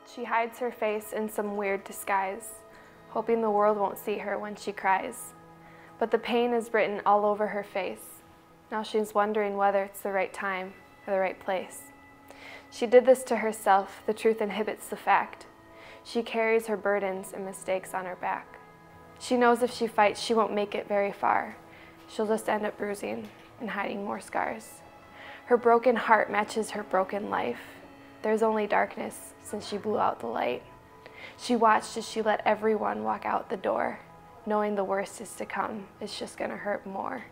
She hides her face in some weird disguise, hoping the world won't see her when she cries. But the pain is written all over her face. Now she's wondering whether it's the right time or the right place. She did this to herself, the truth inhibits the fact. She carries her burdens and mistakes on her back. She knows if she fights, she won't make it very far. She'll just end up bruising and hiding more scars. Her broken heart matches her broken life. There's only darkness since she blew out the light. She watched as she let everyone walk out the door, knowing the worst is to come. It's just gonna hurt more.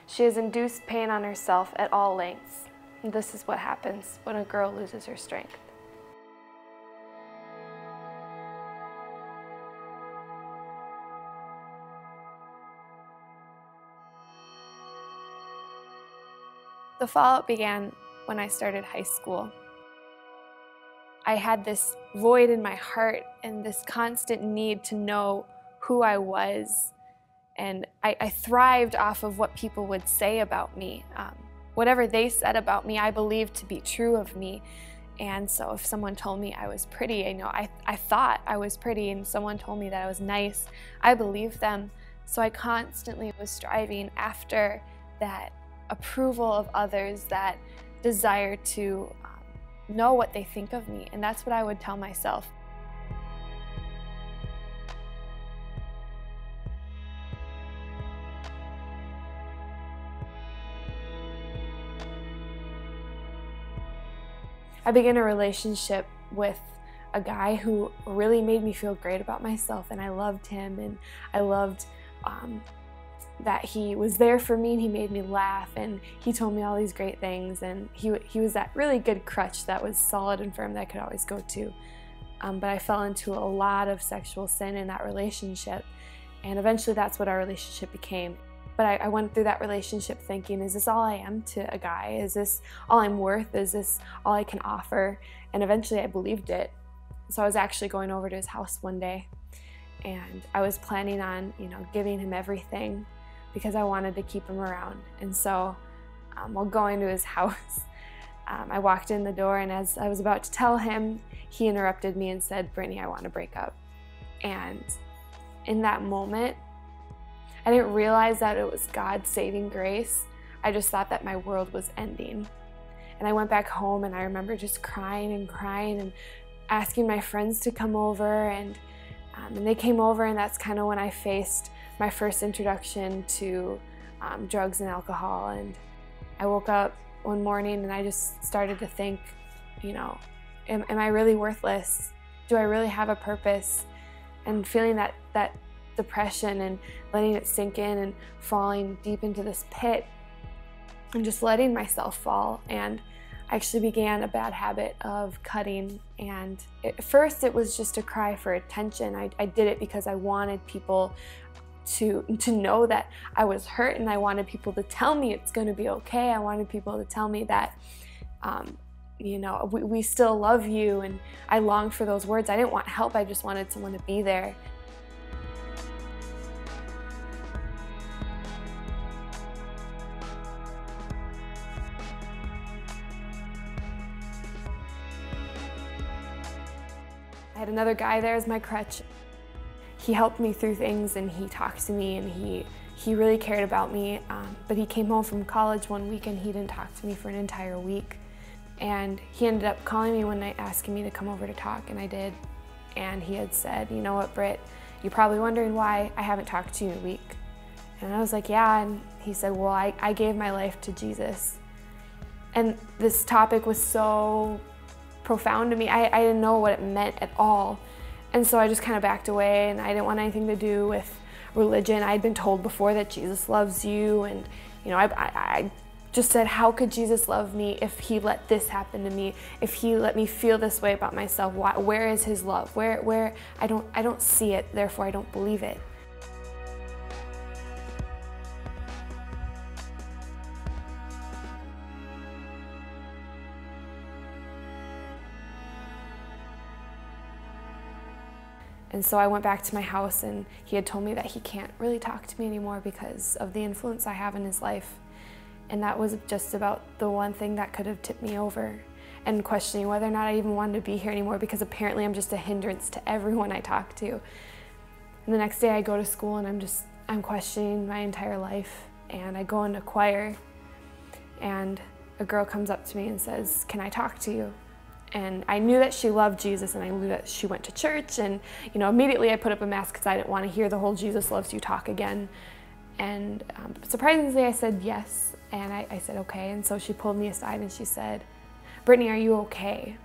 She has induced pain on herself at all lengths. And this is what happens when a girl loses her strength. The fallout began when I started high school. I had this void in my heart and this constant need to know who I was. And I thrived off of what people would say about me. Whatever they said about me, I believed to be true of me. And so if someone told me I was pretty, I thought I was pretty, and someone told me that I was nice, I believed them. So I constantly was striving after that approval of others, that desire to know what they think of me. And that's what I would tell myself. I began a relationship with a guy who really made me feel great about myself, and I loved him, and I loved that he was there for me, and he made me laugh, and he told me all these great things, and he was that really good crutch that was solid and firm that I could always go to. But I fell into a lot of sexual sin in that relationship, and eventually that's what our relationship became. But I went through that relationship thinking, is this all I am to a guy? Is this all I'm worth? Is this all I can offer? And eventually I believed it. So I was actually going over to his house one day, and I was planning on, giving him everything because I wanted to keep him around. And so while going to his house, I walked in the door, and as I was about to tell him, he interrupted me and said, "Brittany, I want to break up." And in that moment, I didn't realize that it was God's saving grace. I just thought that my world was ending. And I went back home, and I remember just crying and asking my friends to come over, and they came over, and that's kind of when I faced my first introduction to drugs and alcohol. And I woke up one morning and I just started to think, am I really worthless? Do I really have a purpose? And feeling that depression and letting it sink in and falling deep into this pit and just letting myself fall. And I actually began a bad habit of cutting. And at first it was just a cry for attention. I did it because I wanted people to know that I was hurt, and I wanted people to tell me it's going to be okay. I wanted people to tell me that we still love you, and I longed for those words. I didn't want help, I just wanted someone to be there. I had another guy there as my crutch. He helped me through things, and he talked to me, and he really cared about me. But he came home from college one week, and he didn't talk to me for an entire week. And he ended up calling me one night asking me to come over to talk, and I did. And he had said, "You know what, Britt, you're probably wondering why I haven't talked to you in a week." And I was like, "Yeah." And he said, "Well, I gave my life to Jesus." And this topic was so profound to me. I didn't know what it meant at all. And so I just kind of backed away, and I didn't want anything to do with religion. I'd been told before that Jesus loves you, and I just said, how could Jesus love me if he let this happen to me? If he let me feel this way about myself? Where is his love? Where I don't see it, therefore I don't believe it. And so I went back to my house, and he had told me that he can't really talk to me anymore because of the influence I have in his life. And that was just about the one thing that could have tipped me over. and questioning whether or not I even wanted to be here anymore, because apparently I'm just a hindrance to everyone I talk to. And the next day I go to school and I'm questioning my entire life, and I go into choir and a girl comes up to me and says, "Can I talk to you?" And I knew that she loved Jesus, and I knew that she went to church, and immediately I put up a mask because I didn't want to hear the whole "Jesus loves you" talk again. And surprisingly I said yes, and I said okay, and so she pulled me aside and she said, "Brittany, are you okay?"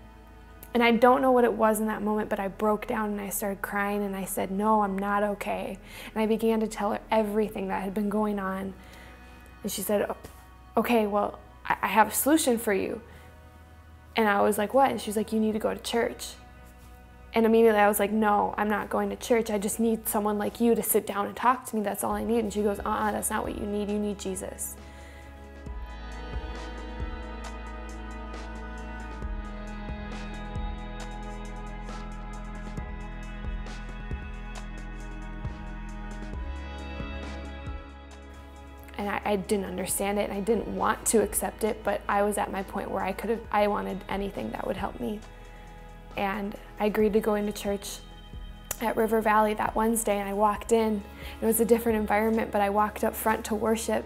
And I don't know what it was in that moment, but I broke down and I started crying and I said, "No, I'm not okay." And I began to tell her everything that had been going on. And she said, "Okay, well, I have a solution for you." And I was like, "What?" And she was like, "You need to go to church." And immediately I was like, "No, I'm not going to church. I just need someone like you to sit down and talk to me. That's all I need." And she goes, "That's not what you need. You need Jesus." And I didn't understand it, and I didn't want to accept it, but I was at my point where I wanted anything that would help me. And I agreed to go into church at River Valley that Wednesday, and I walked in. It was a different environment, but I walked up front to worship.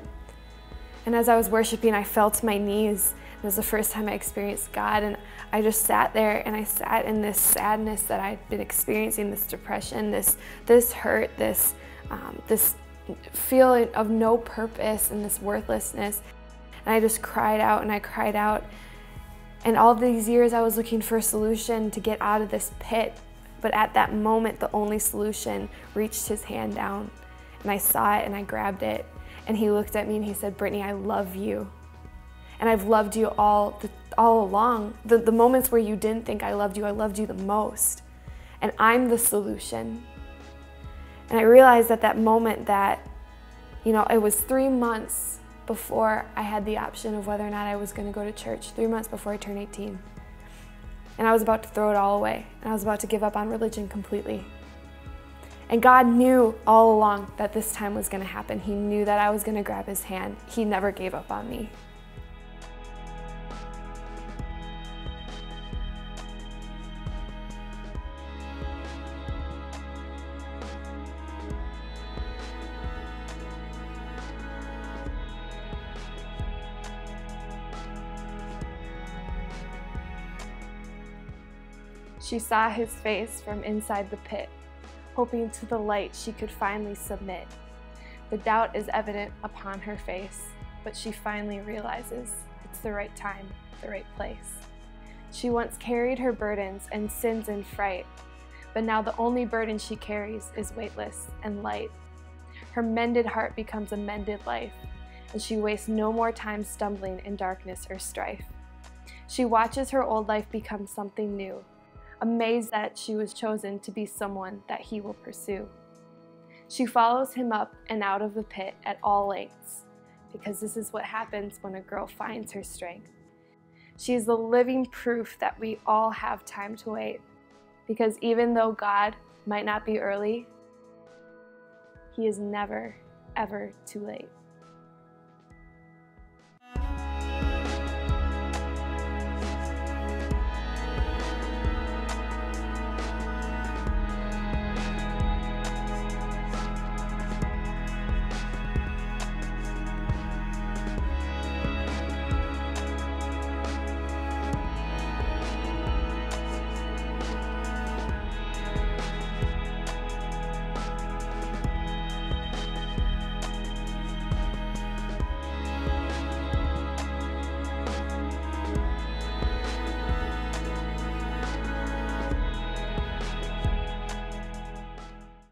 And as I was worshiping, I fell to my knees. It was the first time I experienced God, and I just sat there, and I sat in this sadness that I'd been experiencing, this depression, this hurt, this feeling of no purpose and this worthlessness. And I just cried out and I cried out. And all these years I was looking for a solution to get out of this pit. But at that moment, the only solution reached his hand down. And I saw it and I grabbed it. And he looked at me and he said, "Brittany, I love you. And I've loved you all along. The moments where you didn't think I loved you the most. And I'm the solution." And I realized at that moment that, it was 3 months before I had the option of whether or not I was going to go to church, 3 months before I turned 18. And I was about to throw it all away, and I was about to give up on religion completely. And God knew all along that this time was going to happen. He knew that I was going to grab his hand. He never gave up on me. She saw his face from inside the pit, hoping to the light she could finally submit. The doubt is evident upon her face, but she finally realizes it's the right time, the right place. She once carried her burdens and sins in fright, but now the only burden she carries is weightless and light. Her mended heart becomes a mended life, and she wastes no more time stumbling in darkness or strife. She watches her old life become something new, amazed that she was chosen to be someone that he will pursue. She follows him up and out of the pit at all lengths, because this is what happens when a girl finds her strength. She is the living proof that we all have time to wait, because even though God might not be early, he is never, ever too late.